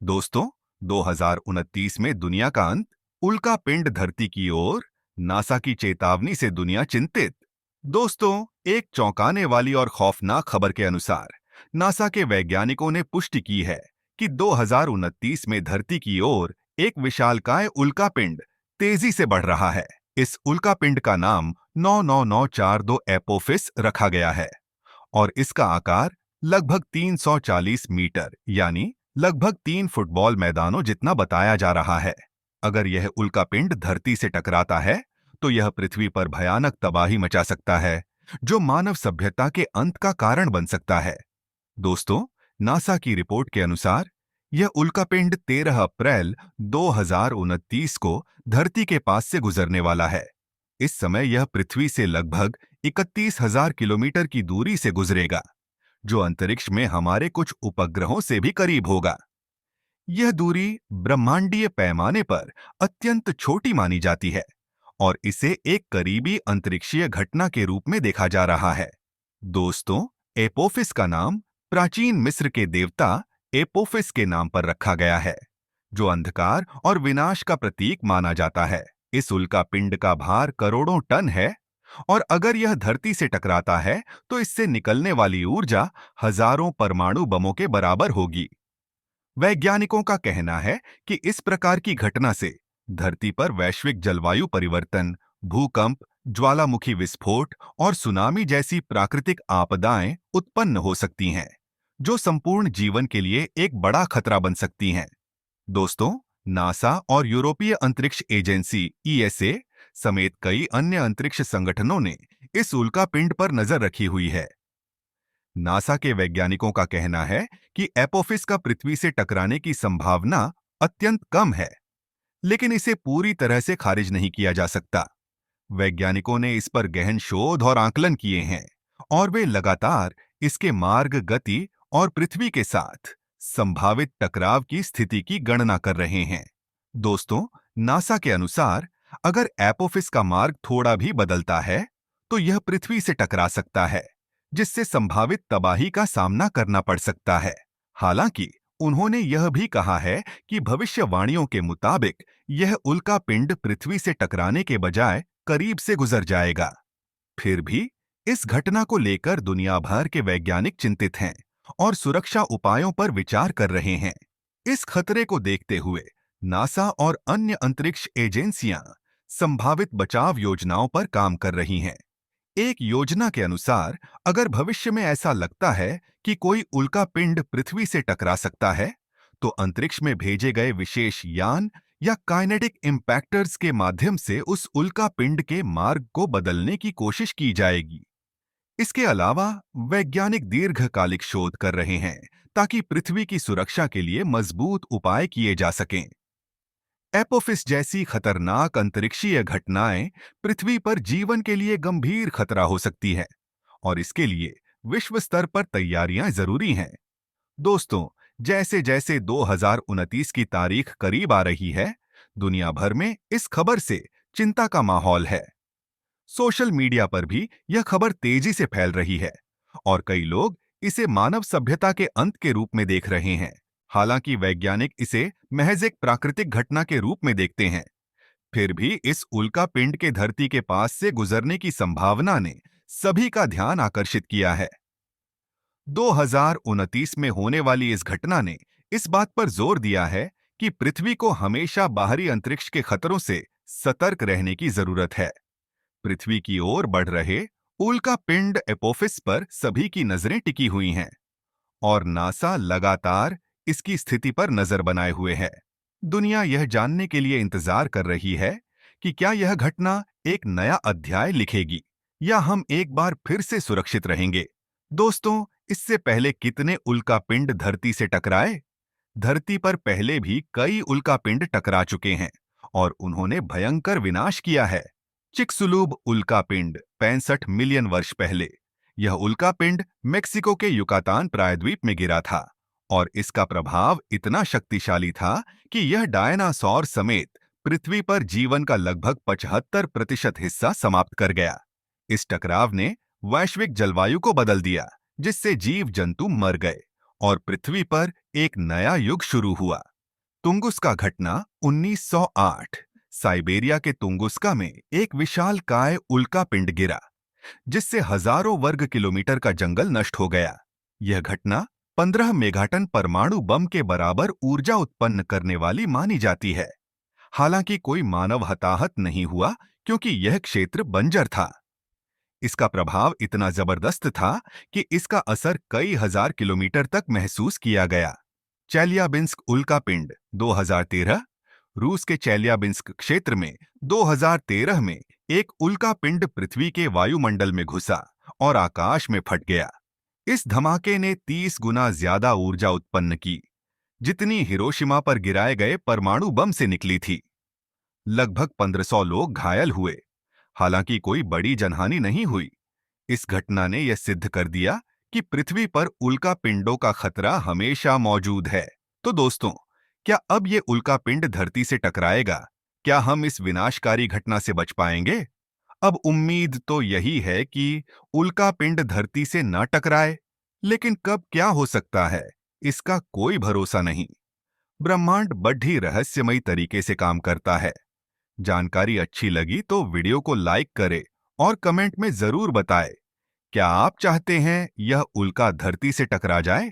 दोस्तों, 2029 में दुनिया का अंत, उल्का पिंड धरती की ओर, नासा की चेतावनी से दुनिया चिंतित। दोस्तों, एक चौंकाने वाली और खौफनाक खबर के अनुसार नासा के वैज्ञानिकों ने पुष्टि की है कि 2029 में धरती की ओर एक विशालकाय उल्का पिंड तेजी से बढ़ रहा है। इस उल्का पिंड का नाम 99942 एपोफिस रखा गया है और इसका आकार लगभग 340 मीटर यानी लगभग 3 फुटबॉल मैदानों जितना बताया जा रहा है। अगर यह उल्कापिंड धरती से टकराता है तो यह पृथ्वी पर भयानक तबाही मचा सकता है, जो मानव सभ्यता के अंत का कारण बन सकता है। दोस्तों, नासा की रिपोर्ट के अनुसार यह उल्कापिंड 13 अप्रैल 2029 को धरती के पास से गुजरने वाला है। इस समय यह पृथ्वी से लगभग 31,000 किलोमीटर की दूरी से गुजरेगा, जो अंतरिक्ष में हमारे कुछ उपग्रहों से भी करीब होगा। यह दूरी ब्रह्मांडीय पैमाने पर अत्यंत छोटी मानी जाती है और इसे एक करीबी अंतरिक्षीय घटना के रूप में देखा जा रहा है। दोस्तों, एपोफिस का नाम प्राचीन मिस्र के देवता एपोफिस के नाम पर रखा गया है, जो अंधकार और विनाश का प्रतीक माना जाता है। इस उल्का पिंड का भार करोड़ों टन है और अगर यह धरती से टकराता है तो इससे निकलने वाली ऊर्जा हजारों परमाणु बमों के बराबर होगी। वैज्ञानिकों का कहना है कि इस प्रकार की घटना से धरती पर वैश्विक जलवायु परिवर्तन, भूकंप, ज्वालामुखी विस्फोट और सुनामी जैसी प्राकृतिक आपदाएं उत्पन्न हो सकती हैं, जो संपूर्ण जीवन के लिए एक बड़ा खतरा बन सकती हैं। दोस्तों, नासा और यूरोपीय अंतरिक्ष एजेंसी ईएसए समेत कई अन्य अंतरिक्ष संगठनों ने इस उल्कापिंड पर नजर रखी हुई है। नासा के वैज्ञानिकों का कहना है कि एपोफिस का पृथ्वी से टकराने की संभावना अत्यंत कम है, लेकिन इसे पूरी तरह से खारिज नहीं किया जा सकता। वैज्ञानिकों ने इस पर गहन शोध और आकलन किए हैं और वे लगातार इसके मार्ग, गति और पृथ्वी के साथ संभावित टकराव की स्थिति की गणना कर रहे हैं। दोस्तों, नासा के अनुसार अगर एपोफिस का मार्ग थोड़ा भी बदलता है तो यह पृथ्वी से टकरा सकता है, जिससे संभावित तबाही का सामना करना पड़ सकता है। हालांकि उन्होंने यह भी कहा है कि भविष्यवाणियों के मुताबिक यह उल्का पिंड पृथ्वी से टकराने के बजाय करीब से गुजर जाएगा। फिर भी इस घटना को लेकर दुनिया भर के वैज्ञानिक चिंतित हैं और सुरक्षा उपायों पर विचार कर रहे हैं। इस खतरे को देखते हुए नासा और अन्य अंतरिक्ष एजेंसियां संभावित बचाव योजनाओं पर काम कर रही हैं। एक योजना के अनुसार अगर भविष्य में ऐसा लगता है कि कोई उल्का पिंड पृथ्वी से टकरा सकता है, तो अंतरिक्ष में भेजे गए विशेष यान या काइनेटिक इम्पैक्टर्स के माध्यम से उस उल्का पिंड के मार्ग को बदलने की कोशिश की जाएगी। इसके अलावा वैज्ञानिक दीर्घकालिक शोध कर रहे हैं ताकि पृथ्वी की सुरक्षा के लिए मजबूत उपाय किए जा सकें। एपोफिस जैसी खतरनाक अंतरिक्षीय घटनाएं पृथ्वी पर जीवन के लिए गंभीर खतरा हो सकती है और इसके लिए विश्व स्तर पर तैयारियां जरूरी हैं। दोस्तों, जैसे जैसे 2029 की तारीख करीब आ रही है, दुनिया भर में इस खबर से चिंता का माहौल है। सोशल मीडिया पर भी यह खबर तेजी से फैल रही है और कई लोग इसे मानव सभ्यता के अंत के रूप में देख रहे हैं। हालांकि वैज्ञानिक इसे महज एक प्राकृतिक घटना के रूप में देखते हैं, फिर भी इस उल्का पिंड के धरती के पास से गुजरने की संभावना ने सभी का ध्यान आकर्षित किया है। 2029 में होने वाली इस घटना ने इस बात पर जोर दिया है कि पृथ्वी को हमेशा बाहरी अंतरिक्ष के खतरों से सतर्क रहने की जरूरत है। पृथ्वी की ओर बढ़ रहे उल्का पिंड एपोफिस पर सभी की नजरें टिकी हुई हैं और नासा लगातार इसकी स्थिति पर नजर बनाए हुए है। दुनिया यह जानने के लिए इंतजार कर रही है कि क्या यह घटना एक नया अध्याय लिखेगी या हम एक बार फिर से सुरक्षित रहेंगे। दोस्तों, इससे पहले कितने उल्कापिंड धरती से टकराए? धरती पर पहले भी कई उल्कापिंड टकरा चुके हैं और उन्होंने भयंकर विनाश किया है। चिकसुलूब उल्कापिंड 65 मिलियन वर्ष पहले। यह उल्कापिंड मेक्सिको के युकातान प्रायद्वीप में गिरा था और इसका प्रभाव इतना शक्तिशाली था कि यह डायनासोर समेत पृथ्वी पर जीवन का लगभग 75% हिस्सा समाप्त कर गया। इस टकराव ने वैश्विक जलवायु को बदल दिया, जिससे जीव जंतु मर गए और पृथ्वी पर एक नया युग शुरू हुआ। तुंगुस्का घटना 1908 साइबेरिया के तुंगुस्का में एक विशालकाय उल्का पिंड गिरा, जिससे हजारों वर्ग किलोमीटर का जंगल नष्ट हो गया। यह घटना 15 मेगाटन परमाणु बम के बराबर ऊर्जा उत्पन्न करने वाली मानी जाती है। हालांकि कोई मानव हताहत नहीं हुआ, क्योंकि यह क्षेत्र बंजर था। इसका प्रभाव इतना जबरदस्त था कि इसका असर कई हजार किलोमीटर तक महसूस किया गया। चेलियाबिंस्क उल्का पिंड 2013। रूस के चेलियाबिंस्क क्षेत्र में 2013 में एक उल्का पिंड पृथ्वी के वायुमंडल में घुसा और आकाश में फट गया। इस धमाके ने 30 गुना ज्यादा ऊर्जा उत्पन्न की, जितनी हिरोशिमा पर गिराए गए परमाणु बम से निकली थी। लगभग 1500 लोग घायल हुए, हालांकि कोई बड़ी जनहानि नहीं हुई। इस घटना ने यह सिद्ध कर दिया कि पृथ्वी पर उल्का पिंडों का खतरा हमेशा मौजूद है। तो दोस्तों, क्या अब ये उल्का पिंड धरती से टकराएगा? क्या हम इस विनाशकारी घटना से बच पाएंगे? अब उम्मीद तो यही है कि उल्का पिंड धरती से न टकराए, लेकिन कब क्या हो सकता है, इसका कोई भरोसा नहीं। ब्रह्मांड बड़ी रहस्यमयी तरीके से काम करता है। जानकारी अच्छी लगी तो वीडियो को लाइक करें और कमेंट में जरूर बताएं, क्या आप चाहते हैं यह उल्का धरती से टकरा जाए?